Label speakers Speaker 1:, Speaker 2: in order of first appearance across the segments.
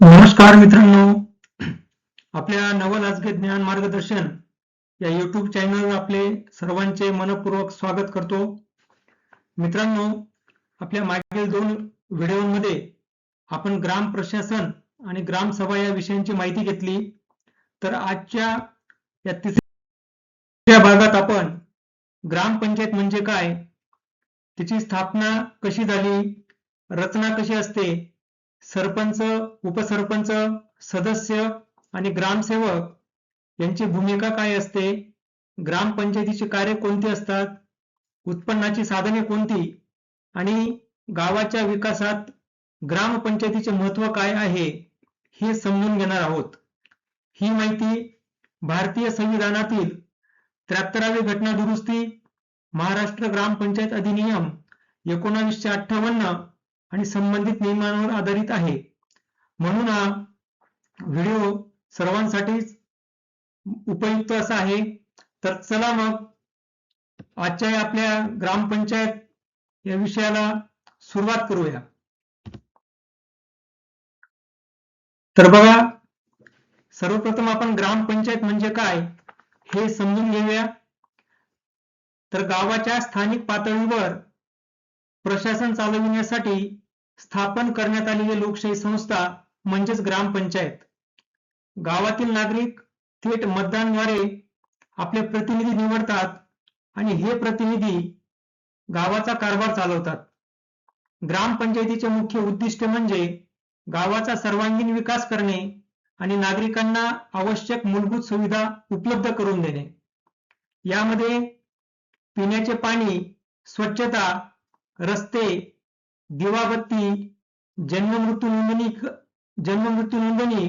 Speaker 1: नमस्कार मित्रांनो, आपल्या नवल ज्ञान मार्गदर्शन या YouTube चॅनलवर आपले सर्वांचे मनपूर्वक स्वागत करतो. मित्रांनो, आपल्या मागील 2 व्हिडिओमध्ये आपण ग्राम प्रशासन आणि ग्रामसभा या विषयांची माहिती घेतली. तर आजच्या या तिसऱ्या भागात आपण ग्रामपंचायत म्हणजे काय, तिची स्थापना कशी झाली, रचना कशी असते, सरपंच, उपसरपंच, सदस्य आणि ग्रामसेवक यांची भूमिका काय असते, ग्रामपंचायतीचे कार्य कोणते असतात, उत्पन्नाची साधने कोणती आणि गावाच्या विकासात ग्रामपंचायतीचे महत्त्व काय आहे हे समजून घेणार आहोत. ही माहिती भारतीय संविधानातील 73वी घटना दुरुस्ती, महाराष्ट्र ग्रामपंचायत अधिनियम 1958 आणि संबंधित नियमांवर आधारित आहे. म्हणून हा व्हिडिओ सर्वांसाठीच उपयुक्त असा आहे. तर चला मग आजच्या आपल्या ग्रामपंचायत या विषयाला सुरुवात करूया. तर बघा, सर्वप्रथम आपण ग्रामपंचायत म्हणजे काय हे समजून घेऊया. तर गावाच्या स्थानिक पातळीवर प्रशासन चालविण्यासाठी स्थापन करण्यात आलेली लोकशाही संस्था म्हणजेच ग्रामपंचायत. गावातील नागरिक थेट मतदानाद्वारे आपले प्रतिनिधी निवडतात आणि हे प्रतिनिधी गावाचा कारभार चालवतात. ग्रामपंचायतीचे मुख्य उद्दिष्ट म्हणजे गावाचा सर्वांगीण विकास करणे आणि नागरिकांना आवश्यक मूलभूत सुविधा उपलब्ध करून देणे. यामध्ये पिण्याचे पाणी, स्वच्छता, रस्ते, दिवाबत्ती, जन्ममृत्यू नोंदणी,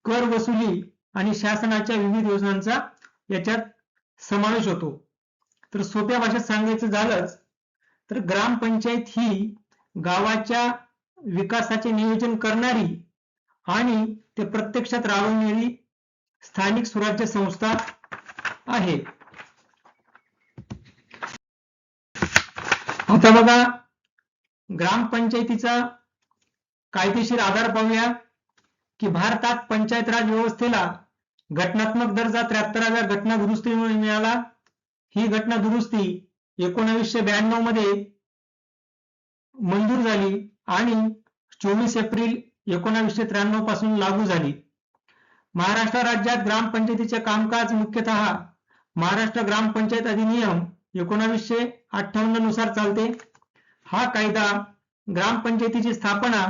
Speaker 1: कर वसुली आणि शासनाच्या विविध योजनांचा याच्यात समावेश होतो. तर सोप्या भाषेत सांगायचं झालंच तर ग्रामपंचायत ही गावाच्या विकासाचे नियोजन करणारी आणि ते प्रत्यक्षात राबवणारी स्थानिक स्वराज्य संस्था आहे. आता बघा, ग्रामपंचायतीचा कायदेशीर आधार पाहूया की भारतात पंचायत राज व्यवस्थेला घटनात्मक दर्जा 73व्या घटना दुरुस्तीमुळे मिळाला. ही घटना दुरुस्ती 1992 मध्ये मंजूर झाली आणि 24 एप्रिल 1993 पासून लागू झाली. महाराष्ट्र राज्यात ग्रामपंचायतीचे कामकाज मुख्यतः महाराष्ट्र ग्रामपंचायत अधिनियम 1958 नुसार चालते. हा कायदा ग्रामपंचायतीची स्थापना,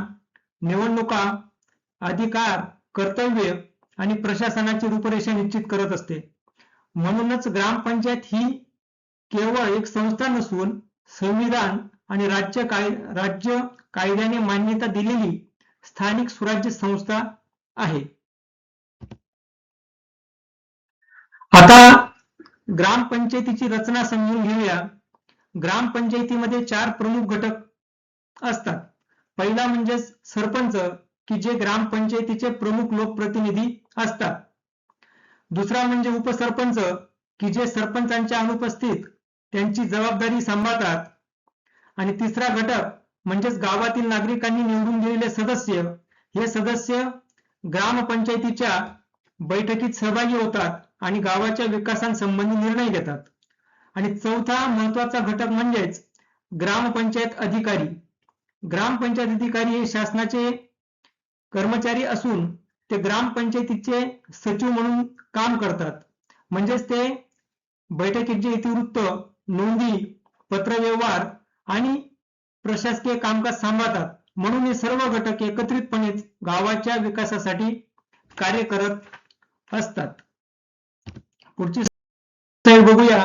Speaker 1: निवडणुका, अधिकार, कर्तव्य आणि प्रशासनाची रूपरेषा निश्चित करत असते. म्हणूनच ग्रामपंचायत ही केवळ एक संस्था नसून संविधान आणि राज्य कायद्याने मान्यता दिलेली स्थानिक स्वराज्य संस्था आहे. आता ग्रामपंचायतीची रचना समजून घेऊया. ग्रामपंचायतीमध्ये 4 प्रमुख घटक असतात. पहिला म्हणजे सरपंच, की जे ग्रामपंचायतीचे प्रमुख लोकप्रतिनिधी असतात. दुसरा म्हणजे उपसरपंच, की जे सरपंचांच्या अनुपस्थित त्यांची जबाबदारी सांभाळतात. आणि तिसरा घटक म्हणजेच गावातील नागरिकांनी निवडून दिलेले सदस्य. हे सदस्य ग्रामपंचायतीच्या बैठकीत सहभागी होतात आणि गावाच्या विकासासंबंधी निर्णय घेतात. आणि चौथा महत्वाचा घटक म्हणजेच ग्रामपंचायत अधिकारी. ग्रामपंचायत अधिकारी हे शासनाचे कर्मचारी असून ते ग्रामपंचायतीचे सचिव म्हणून काम करतात. म्हणजेच ते बैठकीचे इतिवृत्त, नोंदी, पत्रव्यवहार आणि प्रशासकीय कामकाज सांभाळतात. म्हणून हे सर्व घटक एकत्रितपणे गावाच्या विकासासाठी कार्य करत असतात. पुढची स्लाइड बघूया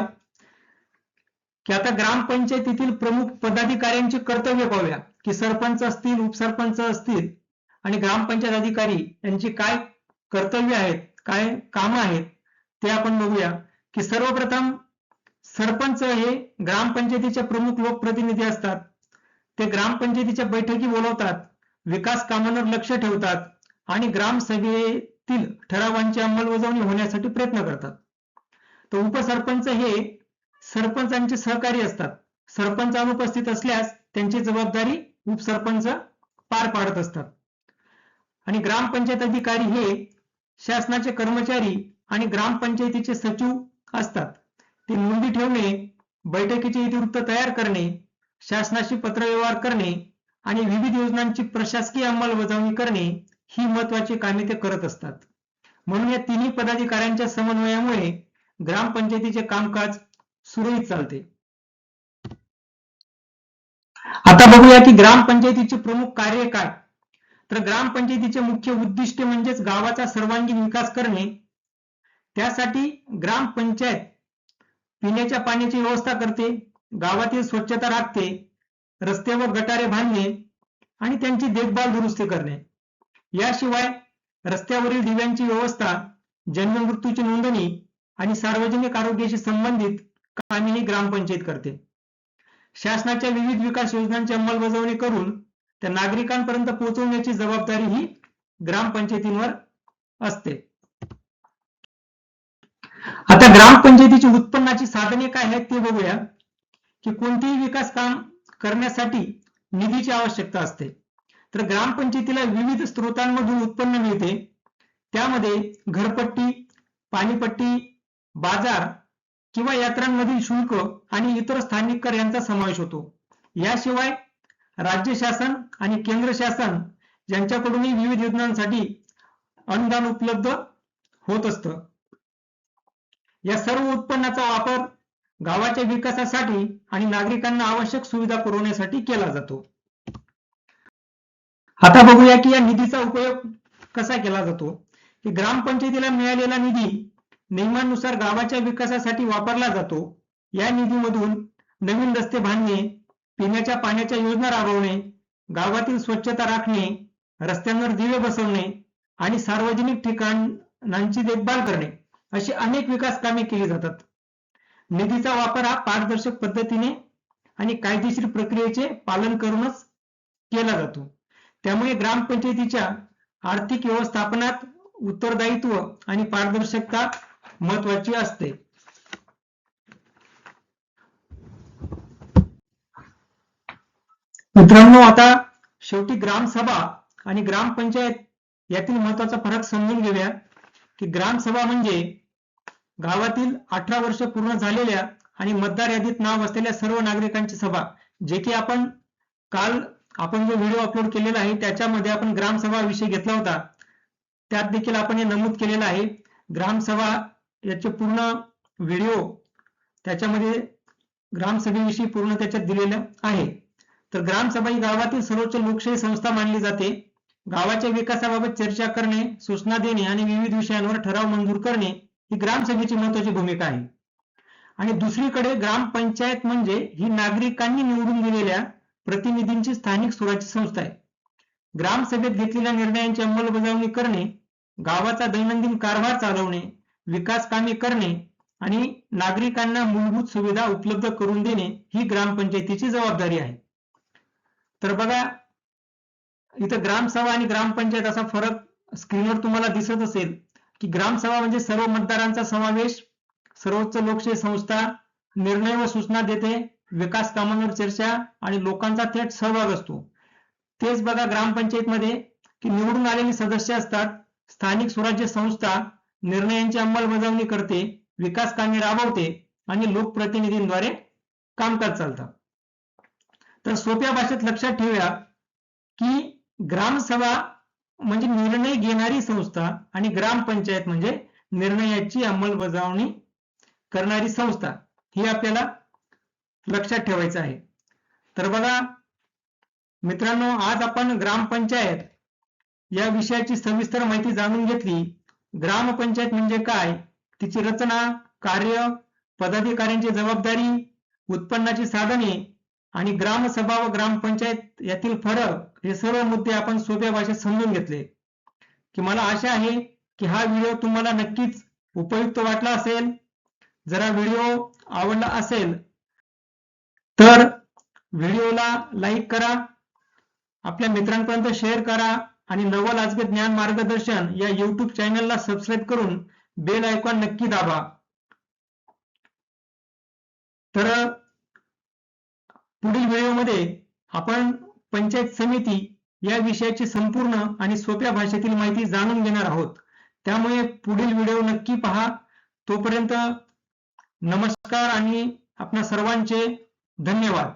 Speaker 1: की आता ग्रामपंचायतीतील प्रमुख पदाधिकाऱ्यांची कर्तव्य पाहूया की सरपंच असतील, उपसरपंच असतील आणि ग्रामपंचायत अधिकारी यांची काय कर्तव्य आहेत, काय कामं आहेत ते आपण बघूया. की सर्वप्रथम सरपंच हे ग्रामपंचायतीचे प्रमुख लोकप्रतिनिधी असतात. ते ग्रामपंचायतीच्या बैठकी बोलवतात, विकास कामांवर लक्ष ठेवतात आणि ग्रामसभेतील ठरावांची अंमलबजावणी होण्यासाठी प्रयत्न करतात. तर उपसरपंच हे सरपंचांचे सहकारी असतात. सरपंच अनुपस्थित असल्यास त्यांची जबाबदारी उपसरपंच पार पाडत असतात. आणि ग्रामपंचायत अधिकारी हे शासनाचे कर्मचारी आणि ग्रामपंचायतीचे सचिव असतात. ते नोंदी ठेवणे, बैठकीचे इतिवृत्त तयार करणे, शासनाशी पत्रव्यवहार करणे आणि विविध योजनांची प्रशासकीय अंमलबजावणी करणे ही महत्त्वाची कामे ते करत असतात. म्हणून या तिन्ही पदाधिकाऱ्यांच्या समन्वयामुळे ग्रामपंचायतीचे कामकाज सुरळीत चालते. आता बघूया की ग्रामपंचायतीचे प्रमुख कार्य काय. तर ग्रामपंचायतीचे मुख्य उद्दिष्ट म्हणजेच गावाचा सर्वांगीण विकास करणे. त्यासाठी ग्रामपंचायत पिण्याच्या पाण्याची व्यवस्था करते, गावातील स्वच्छता राखते, रस्ते व गटारे बांधणे आणि त्यांची देखभाल दुरुस्ती करणे. याशिवाय रस्त्यावरील दिव्यांची व्यवस्था, जन्म मृत्यूची नोंदणी आणि सार्वजनिक आरोग्याशी संबंधित कामे ही ग्रामपंचायत करते. शासनाच्या विविध विकास योजनांची अंमलबजावणी करून त्या नागरिकांपर्यंत पोहोचवण्याची जबाबदारी ही ग्रामपंचायतींवर असते. आता ग्रामपंचायतीची उत्पन्नाची साधने काय आहेत ते बघूया. की कोणतेही विकास काम करण्यासाठी निधीची आवश्यकता असते. तर ग्रामपंचायतीला विविध स्रोतांमधून उत्पन्न मिळते. त्यामध्ये घरपट्टी, पाणीपट्टी, बाजार किंवा यात्रांमधील शुल्क आणि इतर स्थानिक कर यांचा समावेश होतो. याशिवाय राज्य शासन आणि केंद्र शासन यांच्याकडूनही विविध योजनांसाठी अनुदान उपलब्ध होत असतं. या सर्व उत्पन्नाचा वापर गावाच्या विकासासाठी आणि नागरिकांना आवश्यक सुविधा पुरवण्यासाठी केला जातो. आता बघूया की या निधीचा उपयोग कसा केला जातो. की ग्रामपंचायतीला मिळालेला निधी नियमानुसार गावाच्या विकासासाठी वापरला जातो. या निधीमधून नवीन रस्ते बांधणे, पिण्याच्या पाण्याच्या योजना राबवणे, गावातील स्वच्छता राखणे, रस्त्यांवर दिवे बसवणे आणि सार्वजनिक ठिकाणांची देखभाल करणे अशी अनेक विकास कामे केली जातात. निधीचा वापर हा पारदर्शक पद्धतीने आणि कायदेशीर प्रक्रियेचे पालन करूनच केला जातो. त्यामुळे ग्रामपंचायतीच्या आर्थिक व्यवस्थापनात उत्तरदायित्व आणि पारदर्शकता महत्त्वाची असते. मित्रांनो, आता शेवटी ग्रामसभा आणि ग्रामपंचायत यातील महत्त्वाचा फरक समजून घेऊया. की ग्रामसभा म्हणजे गावातील 18 वर्ष पूर्ण झालेल्या आणि मतदार यादीत नाव असलेल्या सर्व नागरिकांची सभा. जे की काल आपण जो व्हिडिओ अपलोड केलेला आहे त्याच्यामध्ये आपण ग्रामसभा विषय घेतला होता. त्यात देखील आपण हे नमूद केलेलं आहे. ग्रामसभा याचे पूर्ण व्हिडिओ त्याच्यामध्ये ग्रामसभेविषयी पूर्ण त्याच्यात दिलेलं आहे. तर ग्रामसभा ही गावातील सर्वोच्च लोकशाही संस्था मानली जाते. गावाच्या विकासाबाबत चर्चा करणे, सूचना देणे आणि विविध विषयांवर ठराव मंजूर करणे ही ग्रामसभेची महत्त्वाची भूमिका आहे. आणि दुसरीकडे ग्रामपंचायत म्हणजे ही नागरिकांनी निवडून दिलेल्या प्रतिनिधींची स्थानिक स्वराज्य संस्था आहे. ग्रामसभेत घेतलेल्या निर्णयांची अंमलबजावणी करणे, गावाचा दैनंदिन कारभार चालवणे, विकास कामे करणे आणि नागरिकांना मूलभूत सुविधा उपलब्ध करून देणे ही ग्रामपंचायतीची जबाबदारी आहे. तर बघा, इथं ग्रामसभा आणि ग्रामपंचायत असा फरक स्क्रीनवर तुम्हाला दिसत असेल. की ग्रामसभा म्हणजे सर्व मतदारांचा समावेश, सर्वोच्च लोकशाही संस्था, निर्णय व सूचना देते, विकास कामांवर चर्चा आणि लोकांचा थेट सहभाग असतो. तेच बघा ग्रामपंचायतमध्ये की निवडून आलेले सदस्य असतात, स्थानिक स्वराज्य संस्था निर्णयांची अंमलबजावणी करते, विकास कामे राबवते आणि लोकप्रतिनिधींद्वारे कामकाज चालतं. तर सोप्या भाषेत लक्षात ठेवूया की ग्रामसभा म्हणजे निर्णय घेणारी संस्था आणि ग्रामपंचायत म्हणजे निर्णयाची अंमलबजावणी करणारी संस्था. ही आपल्याला लक्षात ठेवायचं आहे. तर बघा मित्रांनो, आज आपण ग्रामपंचायत या विषयाची सविस्तर माहिती जाणून घेतली. ग्रामपंचायत म्हणजे काय, तिची रचना, कार्य, पदाधिकाऱ्यांची जबाबदारी, उत्पन्नाची साधने आणि ग्रामसभा व ग्रामपंचायत यातील फरक हे सर्व मुद्दे आपण सोप्या भाषेत समजून घेतले. की मला आशा आहे की हा व्हिडिओ तुम्हाला नक्कीच उपयुक्त वाटला असेल. जर हा व्हिडिओ आवडला असेल तर व्हिडिओला लाईक करा, आपल्या मित्रांपर्यंत शेअर करा आणि नवल आजके ज्ञान मार्गदर्शन या YouTube चॅनलला सबस्क्राईब करून बेल आयकॉन नक्की दाबा. तर पुढील व्हिडिओमध्ये आपण पंचायत समिती या विषयाची संपूर्ण आणि सोप्या भाषेतील माहिती जाणून घेणार आहोत. त्यामुळे पुढील व्हिडिओ नक्की पहा. तोपर्यंत नमस्कार आणि आपणा सर्वांचे धन्यवाद.